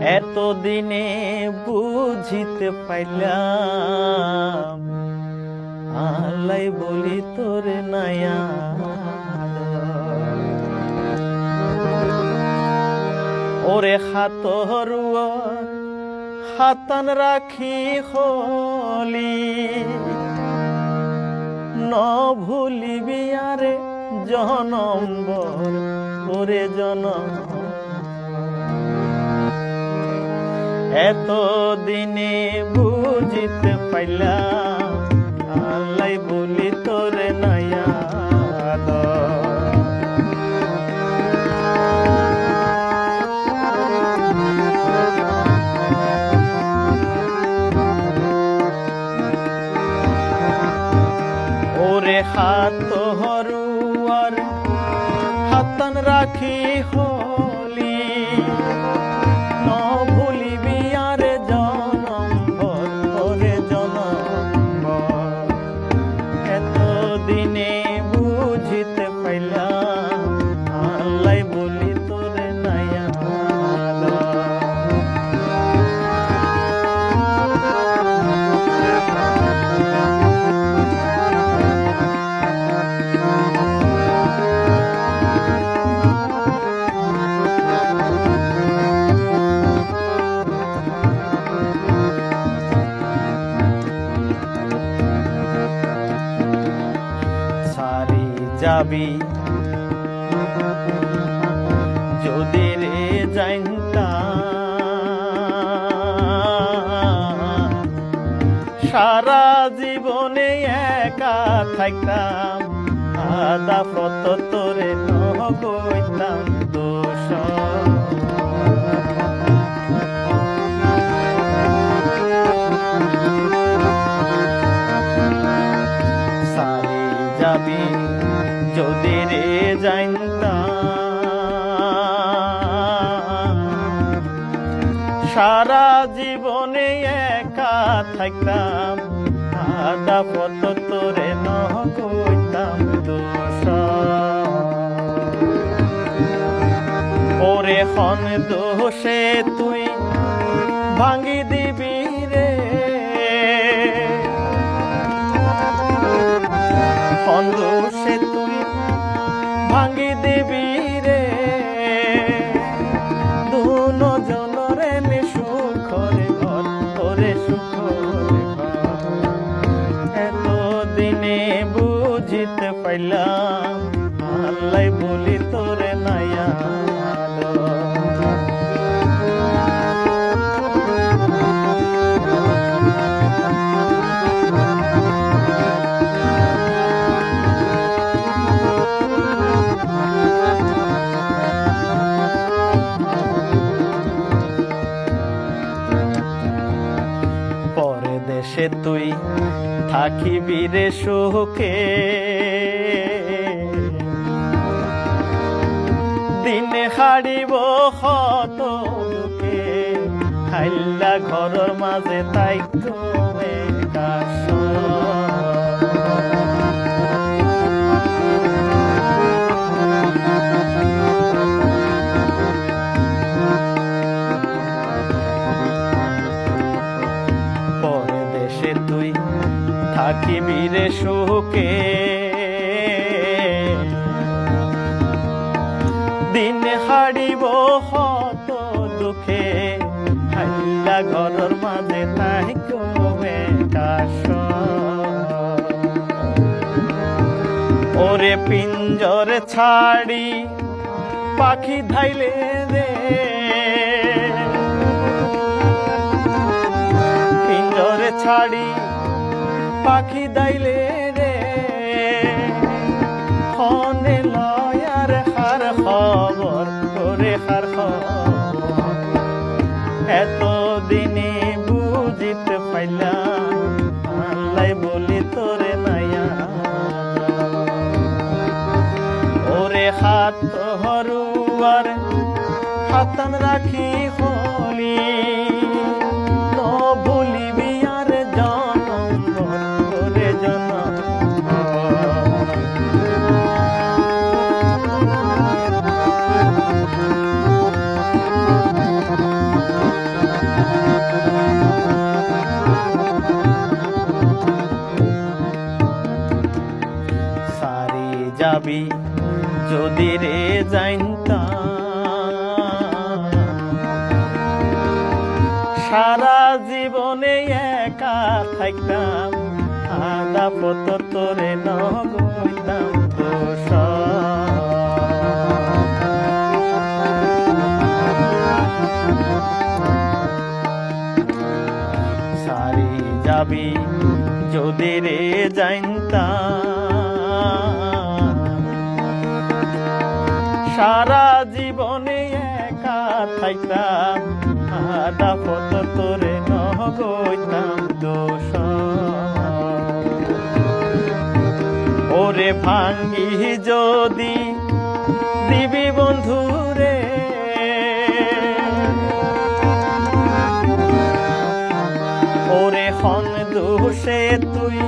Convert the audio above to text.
এতদিনে বুঝিতে পাইলাম আল্লাই বলি তোরে নায়া ওরে হাতরুয়ার হাতান রাখি হলি ন ভুলিবি আরে জনম্বর ওরে জনম এতদিনে বুঝিতে পাইলাম আল্লাই বলি তোরে নায়া ওরে হাত হরুয়ার হাতান রাখি হলি ন ভুলিবি আরে জনম্বর ওরে জনম্বর এতদিনে বুঝিতে পাইলাম আল্লাই বলি তোরে নায়া যাবি যদি রে জানতাম সারা জীবনে একা থাকতাম আদা পত তোরে নহইতাম দোষ সারি যাবি যদি রে জানতাম সারা জীবনে একা থাকতাম আদা পত তোরে নহইতাম দোষ ওরে হন দোষে তুই ভাঙ্গি দিবি রে হন দোষে তুই ভাঙ্গি দেবী রে দুন জনরে সুখরে ঘর ওরে সুখরে ঘর এতদিনে বুঝিতে পাইলাম আল্লাই বলি তোরে নায়া দেশে তুই থাকিবি রে সুখে দিনে হারিব হত দুঃখে হাইল্লা ঘরের মাঝে তাই তুমি কাশ তুই থাকিবি রে সুখে দিন হারিব হত দুঃখে হাল্লা ঘরের মাঝে তাই কমে কাশ ওরে পিঞ্জর ছাড়ি পাখি ধাইলে রে পিঞ্জরে ছাড়ি পাখি দাইলে রে হনে লয়ার হার খবর তোরে হার খবর এতদিনে বুঝিতে পাইলাম আল্লাই বলি তোরে নায়া ওরে হাত হরুয়ার হাতান রাখি হলি ন ভুলিবি আর জনম্বর ওরে জনম যাবি যদি রে জানতাম সারা জীবনে একা থাকতাম আদা পত তোরে নগইতাম দোষ সারি যাবি যদি রে জানতাম সারা জীবনে একা থাকতাম আদা পত তোরে নগইতাম দোষ ওরে ভাঙ্গি যদি দিবি বন্ধুরে ওরে হন দোষে তুই